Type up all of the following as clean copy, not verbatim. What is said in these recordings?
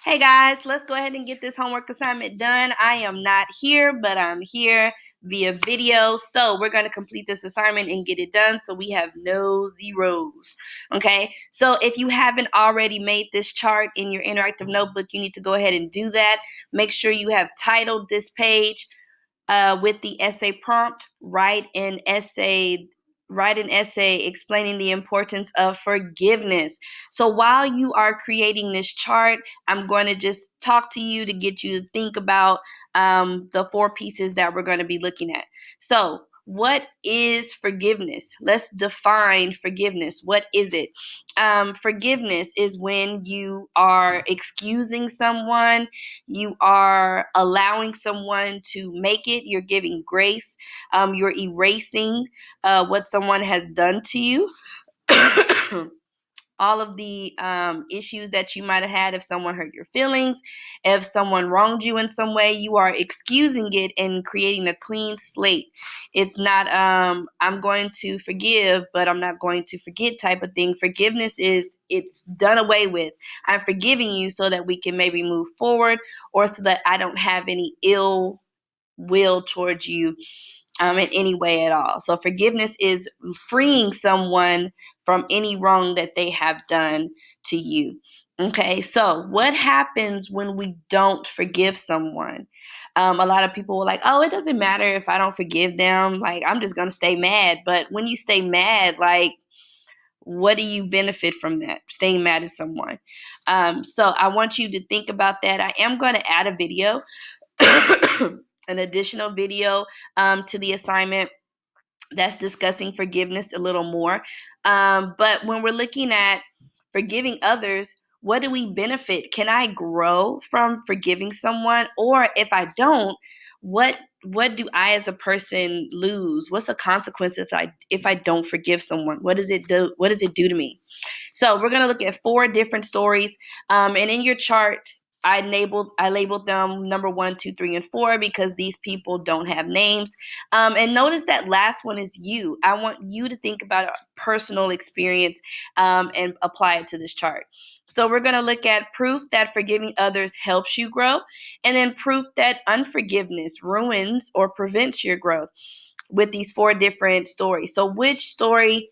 Hey guys, let's go ahead and get this homework assignment done. I am not here, but I'm here via video. So we're going to complete this assignment and get it done so we have no zeros. Okay, so if you haven't already made this chart in your interactive notebook, you need to go ahead and do that. Make sure you have titled this page with the essay prompt. Write an essay explaining the importance of forgiveness. So while you are creating this chart, I'm going to just talk to you to get you to think about the four pieces that we're going to be looking at. So what is forgiveness? Let's define forgiveness. What is it? Forgiveness is when you are excusing someone, you are allowing someone to make it, you're giving grace, you're erasing what someone has done to you. All of the issues that you might have had if someone hurt your feelings, if someone wronged you in some way, you are excusing it and creating a clean slate. It's not I'm going to forgive, but I'm not going to forget type of thing. Forgiveness is it's done away with. I'm forgiving you so that we can maybe move forward, or so that I don't have any ill will towards you in any way at all. So forgiveness is freeing someone from any wrong that they have done to you. Okay, so what happens when we don't forgive someone? A lot of people are like, oh, it doesn't matter if I don't forgive them. Like, I'm just going to stay mad. But when you stay mad, like, what do you benefit from that? Staying mad at someone. So I want you to think about that. I am going to add a video. An additional video to the assignment that's discussing forgiveness a little more. But when we're looking at forgiving others, what do we benefit? Can I grow from forgiving someone? Or if I don't, what do I as a person lose? What's the consequence if I don't forgive someone? What does it do? What does it do to me? So we're gonna look at four different stories. And in your chart, I labeled them number 1, 2, 3, and 4 because these people don't have names. And notice that last one is you. I want you to think about a personal experience and apply it to this chart. So we're going to look at proof that forgiving others helps you grow, and then proof that unforgiveness ruins or prevents your growth with these four different stories. So which story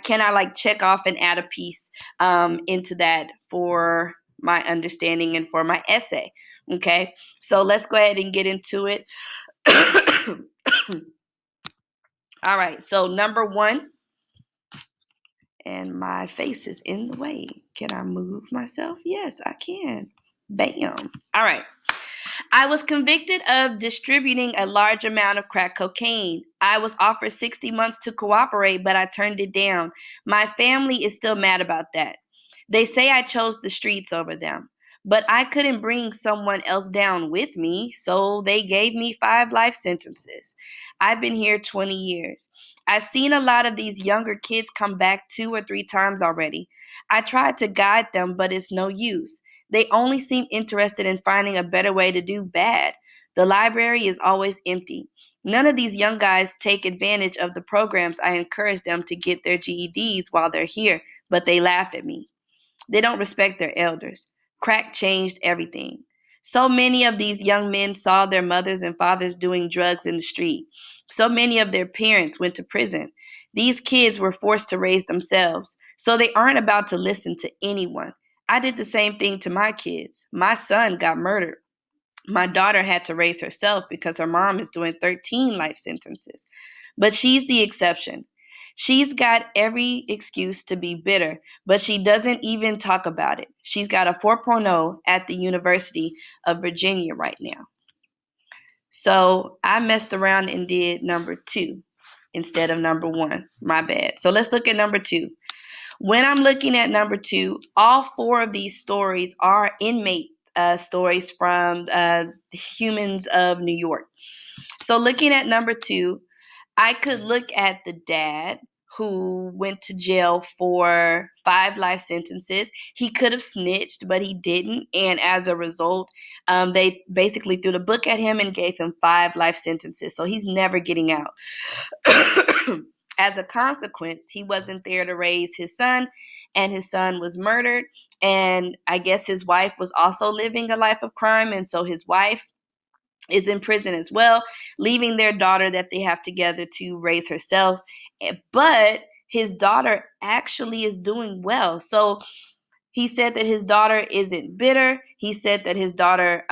can I like check off and add a piece into that for my understanding and for my essay? Okay, so let's go ahead and get into it. All right, so number 1, and my face is in the way. Can I move myself? Yes, I can. Bam. All right. I was convicted of distributing a large amount of crack cocaine. I was offered 60 months to cooperate, but I turned it down. My family is still mad about that. They say I chose the streets over them, but I couldn't bring someone else down with me, so they gave me 5 life sentences. I've been here 20 years. I've seen a lot of these younger kids come back 2 or 3 times already. I tried to guide them, but it's no use. They only seem interested in finding a better way to do bad. The library is always empty. None of these young guys take advantage of the programs I encourage them to get their GEDs while they're here, but they laugh at me. They don't respect their elders. Crack changed everything. So many of these young men saw their mothers and fathers doing drugs in the street. So many of their parents went to prison. These kids were forced to raise themselves, so they aren't about to listen to anyone. I did the same thing to my kids. My son got murdered. My daughter had to raise herself because her mom is doing 13 life sentences. But she's the exception. She's got every excuse to be bitter, but she doesn't even talk about it. She's got a 4.0 at the University of Virginia right now. So I messed around and did number 2 instead of number 1. My bad. So let's look at number 2. When I'm looking at number 2, all 4 of these stories are inmate stories from Humans of New York. So looking at number 2, I could look at the dad who went to jail for 5 life sentences. He could have snitched, but he didn't. And as a result, they basically threw the book at him and gave him 5 life sentences. So he's never getting out. As a consequence, he wasn't there to raise his son, and his son was murdered. And I guess his wife was also living a life of crime, and so his wife is in prison as well, leaving their daughter that they have together to raise herself. But his daughter actually is doing well. So he said that his daughter isn't bitter. He said that his daughter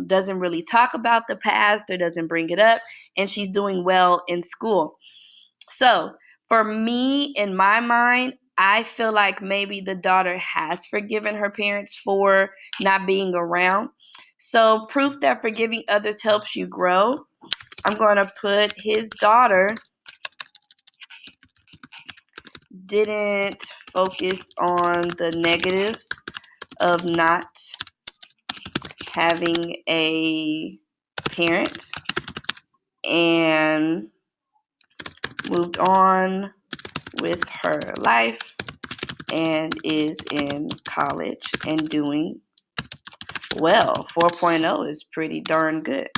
doesn't really talk about the past or doesn't bring it up, and she's doing well in school. So for me, in my mind, I feel like maybe the daughter has forgiven her parents for not being around. So proof that forgiving others helps you grow. I'm going to put his daughter didn't focus on the negatives of not having a parent and moved on with her life and is in college and doing well. 4.0 is pretty darn good.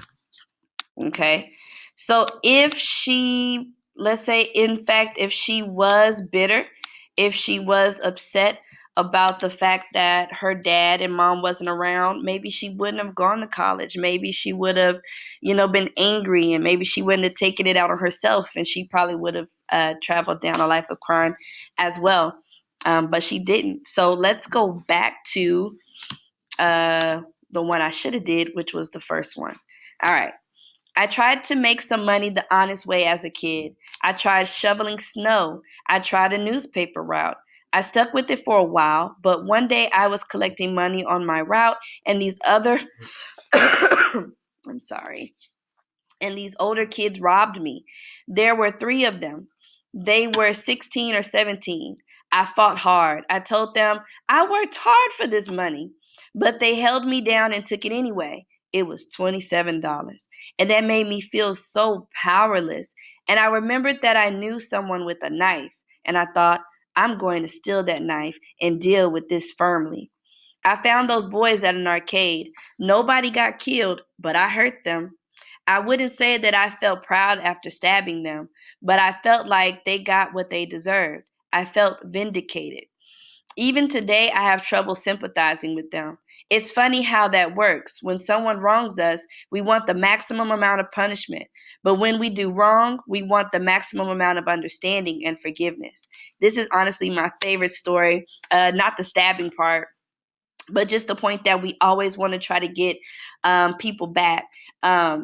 Okay. So if she, let's say, in fact, if she was bitter, if she was upset about the fact that her dad and mom wasn't around, maybe she wouldn't have gone to college. Maybe she would have, been angry, and maybe she wouldn't have taken it out on herself, and she probably would have traveled down a life of crime as well. But she didn't. So let's go back to the one I should have did, which was the first one. All right. I tried to make some money the honest way as a kid. I tried shoveling snow. I tried a newspaper route. I stuck with it for a while, but one day I was collecting money on my route, and these other I'm sorry. And these older kids robbed me. There were 3 of them. They were 16 or 17. I fought hard. I told them I worked hard for this money, but they held me down and took it anyway. It was $27. And that made me feel so powerless. And I remembered that I knew someone with a knife. And I thought, I'm going to steal that knife and deal with this firmly. I found those boys at an arcade. Nobody got killed, but I hurt them. I wouldn't say that I felt proud after stabbing them, but I felt like they got what they deserved. I felt vindicated. Even today, I have trouble sympathizing with them. It's funny how that works. When someone wrongs us, we want the maximum amount of punishment. But when we do wrong, we want the maximum amount of understanding and forgiveness. This is honestly my favorite story, not the stabbing part, but just the point that we always want to try to get people back.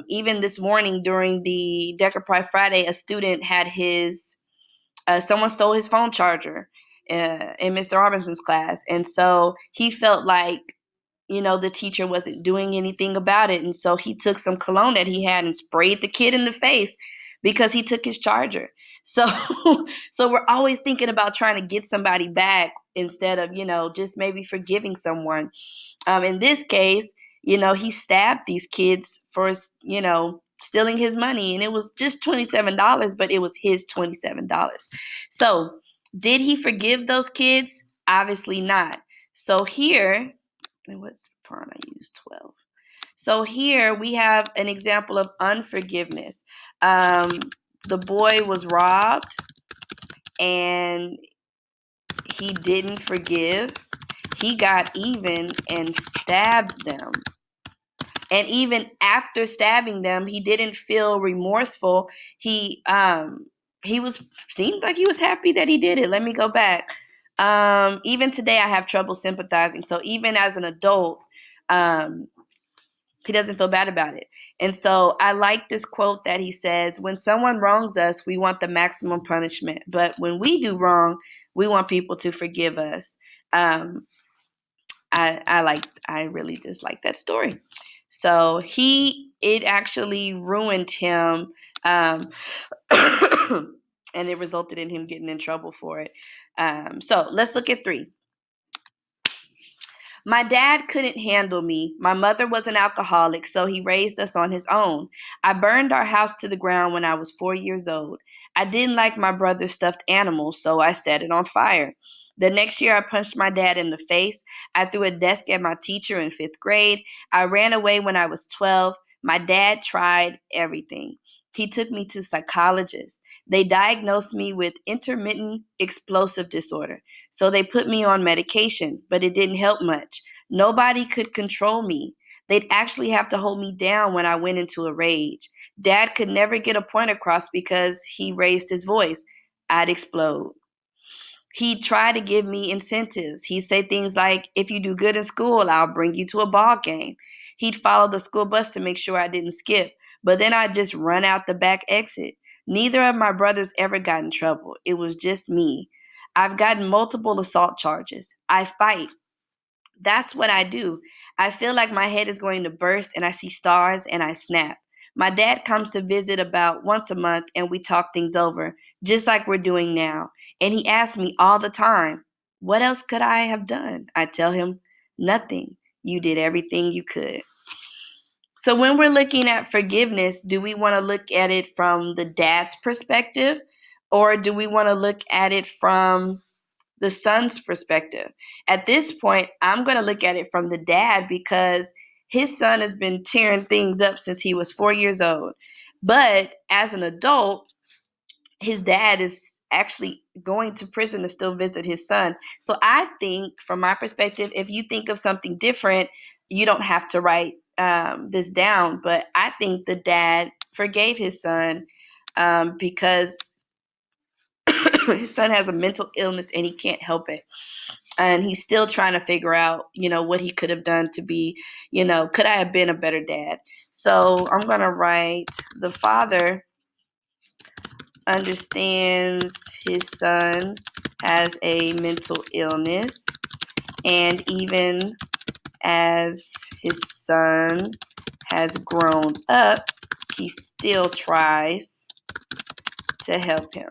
Even this morning during the Decker Pride Friday, a student had someone stole his phone charger in Mr. Robinson's class. And so he felt like, the teacher wasn't doing anything about it. And so he took some cologne that he had and sprayed the kid in the face because he took his charger. So, so we're always thinking about trying to get somebody back instead of, just maybe forgiving someone. In this case, he stabbed these kids for, stealing his money. And it was just $27, but it was his $27. So did he forgive those kids? Obviously not. So here, and what's pawn I used 12. So here we have an example of unforgiveness. The boy was robbed and he didn't forgive. He got even and stabbed them. And even after stabbing them, he didn't feel remorseful. He seemed like he was happy that he did it. Let me go back. Even today, I have trouble sympathizing. So even as an adult, he doesn't feel bad about it. And so I like this quote that he says, when someone wrongs us, we want the maximum punishment. But when we do wrong, we want people to forgive us. I really just like that story. So it actually ruined him, and it resulted in him getting in trouble for it. So let's look at 3. My dad couldn't handle me. My mother was an alcoholic, so he raised us on his own. I burned our house to the ground when I was 4 years old. I didn't like my brother's stuffed animal, so I set it on fire. The next year, I punched my dad in the face. I threw a desk at my teacher in 5th grade. I ran away when I was 12. My dad tried everything. He took me to psychologists. They diagnosed me with intermittent explosive disorder. So they put me on medication, but it didn't help much. Nobody could control me. They'd actually have to hold me down when I went into a rage. Dad could never get a point across because he raised his voice. I'd explode. He'd try to give me incentives. He'd say things like, if you do good in school, I'll bring you to a ball game. He'd follow the school bus to make sure I didn't skip, but then I'd just run out the back exit. Neither of my brothers ever got in trouble. It was just me. I've gotten multiple assault charges. I fight. That's what I do. I feel like my head is going to burst and I see stars and I snap. My dad comes to visit about once a month and we talk things over, just like we're doing now. And he asks me all the time, what else could I have done? I tell him, nothing. You did everything you could. So when we're looking at forgiveness, do we want to look at it from the dad's perspective or do we want to look at it from the son's perspective? At this point, I'm going to look at it from the dad because his son has been tearing things up since he was 4 years old. But as an adult, his dad is actually going to prison to still visit his son. So I think, from my perspective, if you think of something different, you don't have to write this down. But I think the dad forgave his son because his son has a mental illness and he can't help it. And he's still trying to figure out, what he could have done to be, could I have been a better dad? So I'm going to write, the father understands his son has a mental illness, and even as his son has grown up, he still tries to help him.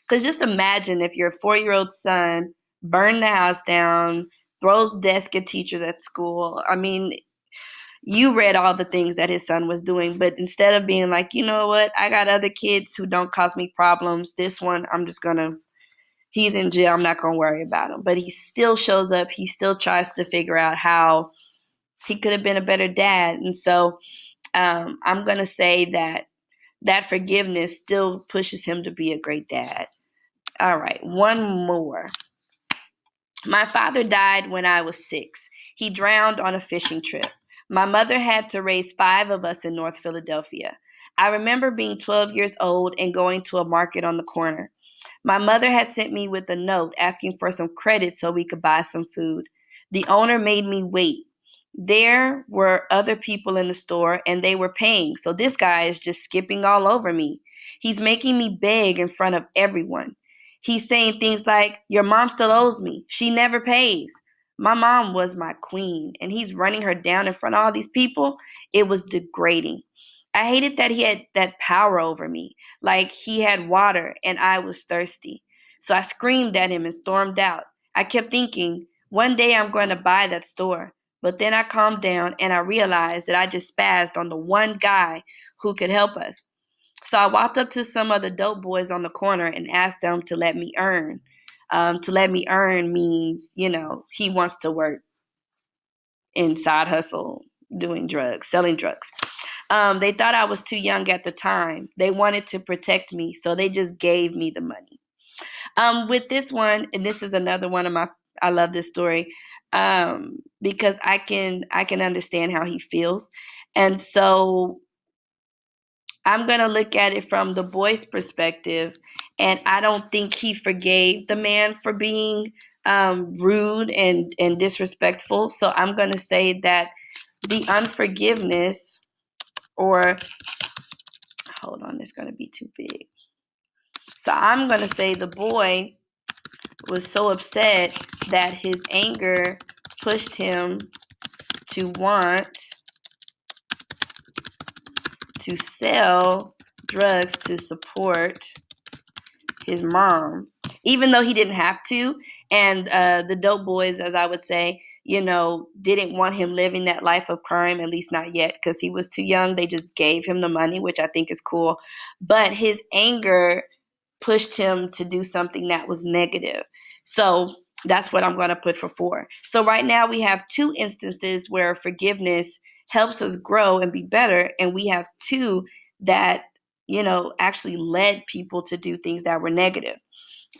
Because just imagine if your 4-year-old son burned the house down, throws desks at teachers at school. I mean, you read all the things that his son was doing, but instead of being like, you know what, I got other kids who don't cause me problems. This one, he's in jail. I'm not going to worry about him. But he still shows up. He still tries to figure out how he could have been a better dad. And so I'm going to say that forgiveness still pushes him to be a great dad. All right, one more. My father died when I was 6. He drowned on a fishing trip. My mother had to raise 5 of us in North Philadelphia. I remember being 12 years old and going to a market on the corner. My mother had sent me with a note asking for some credit so we could buy some food. The owner made me wait. There were other people in the store and they were paying, so this guy is just skipping all over me. He's making me beg in front of everyone. He's saying things like, your mom still owes me. She never pays. My mom was my queen, and he's running her down in front of all these people. It was degrading. I hated that he had that power over me, like he had water and I was thirsty. So I screamed at him and stormed out. I kept thinking, one day I'm going to buy that store. But then I calmed down and I realized that I just spazzed on the one guy who could help us. So I walked up to some of the dope boys on the corner and asked them to let me earn. To let me earn means, he wants to work in side hustle, doing drugs, selling drugs. They thought I was too young at the time. They wanted to protect me, so they just gave me the money. With this one, and this is another one of I love this story because I can understand how he feels. And so I'm going to look at it from the boy's perspective, and I don't think he forgave the man for being rude and disrespectful. So I'm going to say that the unforgiveness, or hold on, it's going to be too big. So I'm going to say the boy was so upset that his anger pushed him to want to sell drugs to support his mom, even though he didn't have to. And the dope boys, as I would say, didn't want him living that life of crime, at least not yet, because he was too young. They just gave him the money, which I think is cool. But his anger pushed him to do something that was negative. So that's what I'm going to put for 4. So right now we have 2 instances where forgiveness helps us grow and be better. And we have 2 that actually led people to do things that were negative.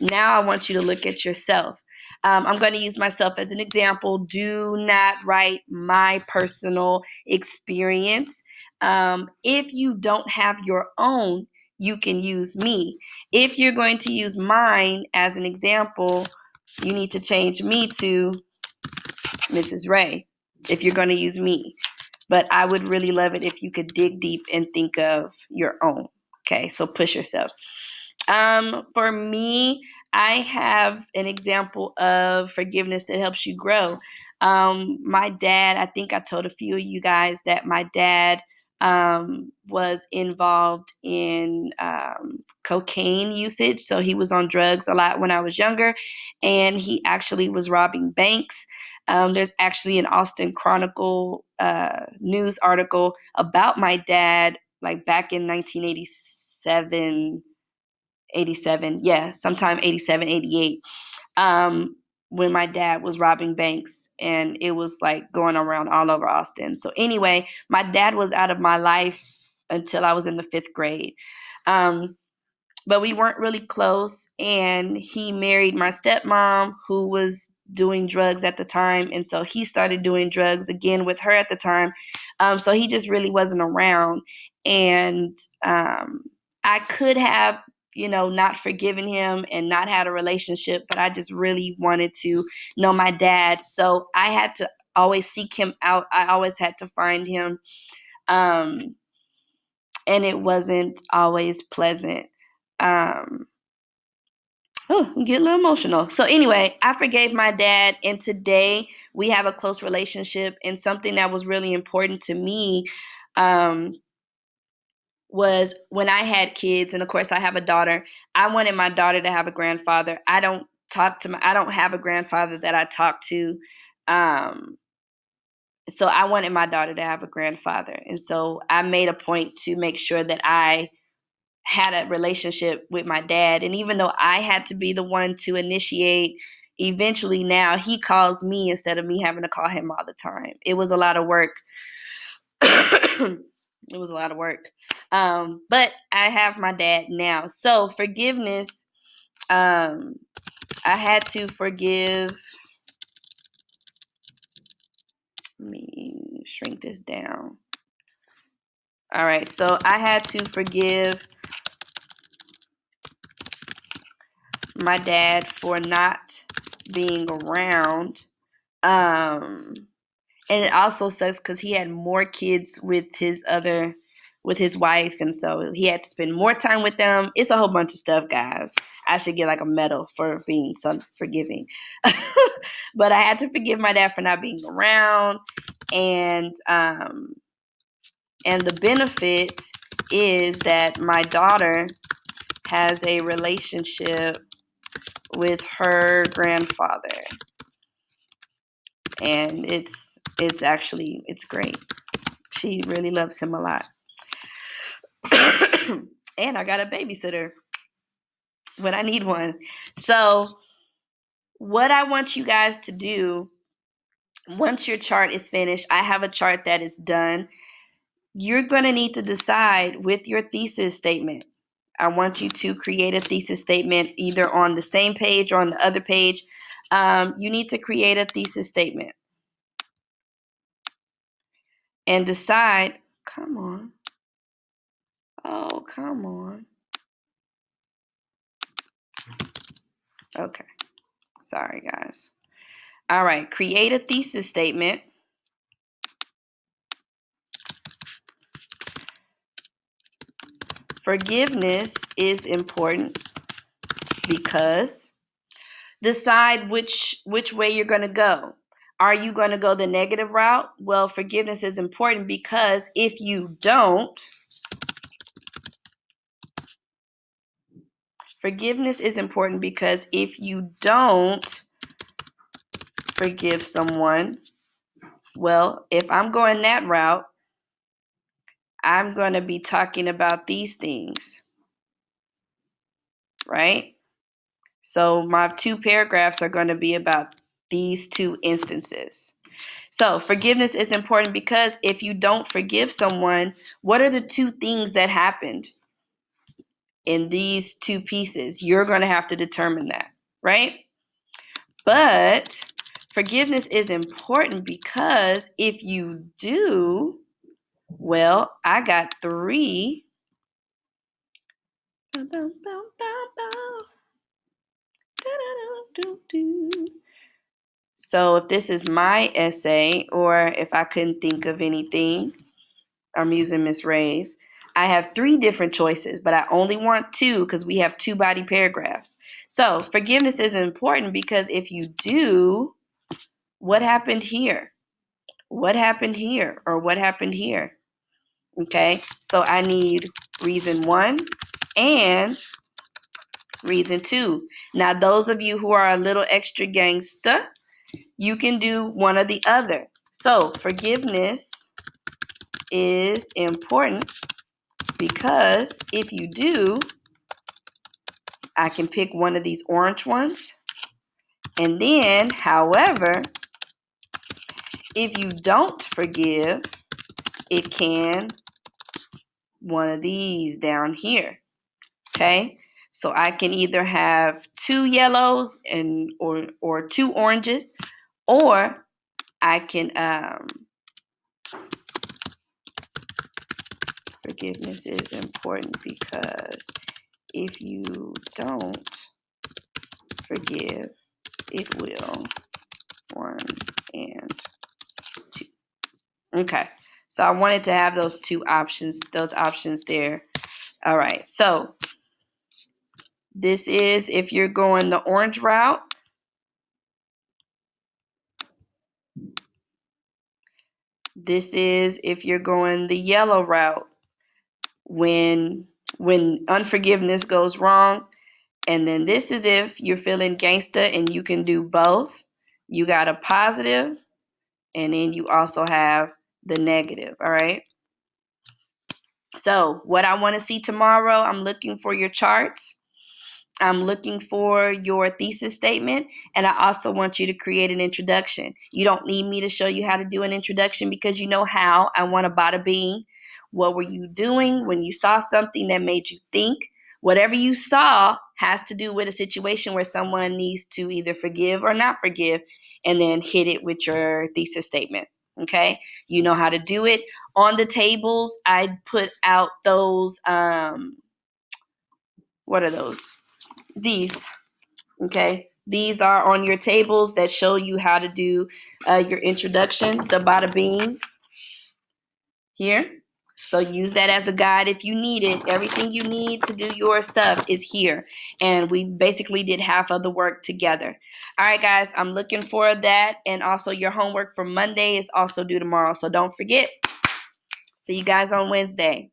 Now I want you to look at yourself. I'm going to use myself as an example. Do not write my personal experience. If you don't have your own, you can use me. If you're going to use mine as an example, you need to change me to Mrs. Ray if you're going to use me. But I would really love it if you could dig deep and think of your own. Okay, so push yourself. For me, I have an example of forgiveness that helps you grow. My dad, I think I told a few of you guys that my dad was involved in cocaine usage. So he was on drugs a lot when I was younger, and he actually was robbing banks. There's actually an Austin Chronicle news article about my dad, like back in 1987. 87, yeah, sometime 87, 88, when my dad was robbing banks, and it was like going around all over Austin. So anyway, my dad was out of my life until I was in the 5th grade. But we weren't really close, and he married my stepmom, who was doing drugs at the time, and so he started doing drugs again with her at the time. So he just really wasn't around, and I could have, not forgiven him and not had a relationship, but I just really wanted to know my dad. So I had to always seek him out. I always had to find him. And it wasn't always pleasant. We get a little emotional. So anyway, I forgave my dad, and today we have a close relationship. And something that was really important to me was when I had kids, and of course I have a daughter, I wanted my daughter to have a grandfather. I don't have a grandfather that I talk to. So I wanted my daughter to have a grandfather. And so I made a point to make sure that I had a relationship with my dad. And even though I had to be the one to initiate, eventually now he calls me instead of me having to call him all the time. It was a lot of work. It was a lot of work. But I have my dad now. So forgiveness, I had to forgive. Let me shrink this down. All right. So I had to forgive my dad for not being around. And it also sucks because he had more kids with his wife, and so he had to spend more time with them. It's a whole bunch of stuff, guys. I should get like a medal for being so forgiving. But I had to forgive my dad for not being around, and the benefit is that my daughter has a relationship with her grandfather, and it's great. She really loves him a lot. And I got a babysitter when I need one. So what I want you guys to do, once your chart is finished, I have a chart that is done. You're going to need to decide with your thesis statement. I want you to create a thesis statement either on the same page or on the other page. You need to create a thesis statement and decide, come on. Oh, come on. Okay. Sorry, guys. All right. Create a thesis statement. Forgiveness is important because decide which way you're going to go. Are you going to go the negative route? Well, forgiveness is important because if you don't, forgiveness is important because if you don't forgive someone, well, if I'm going that route, I'm going to be talking about these things, right? So my 2 paragraphs are going to be about these 2 instances. So forgiveness is important because if you don't forgive someone, what are the 2 things that happened? in these two pieces. You're going to have to determine that, right? But forgiveness is important because if you do, well, I got 3. So if this is my essay, or if I couldn't think of anything, I'm using Miss Ray's, I have 3 different choices, but I only want 2 because we have 2 body paragraphs. So forgiveness is important because if you do, what happened here? What happened here? Or what happened here? Okay, so I need reason 1 and reason 2. Now, those of you who are a little extra gangsta, you can do one or the other. So forgiveness is important because if you do, I can pick one of these orange ones. And then, however, if you don't forgive, it can one of these down here. Okay? So I can either have 2 yellows and or 2 oranges, or I can forgiveness is important because if you don't forgive, it will 1 and 2. Okay, so I wanted to have those options there. All right, so this is if you're going the orange route. This is if you're going the yellow route. When unforgiveness goes wrong. And then this is if you're feeling gangsta and you can do both. You got a positive, and then you also have the negative, all right? So what I want to see tomorrow, I'm looking for your charts. I'm looking for your thesis statement, and I also want you to create an introduction. You don't need me to show you how to do an introduction because you know how. I want a bada bing. What were you doing when you saw something that made you think? Whatever you saw has to do with a situation where someone needs to either forgive or not forgive, and then hit it with your thesis statement. Okay? You know how to do it. On the tables, I put out those, what are those? These, okay? These are on your tables that show you how to do your introduction, the bada bing here. So use that as a guide if you need it. Everything you need to do your stuff is here. And we basically did half of the work together. All right, guys, I'm looking for that. And also your homework for Monday is also due tomorrow. So don't forget. See you guys on Wednesday.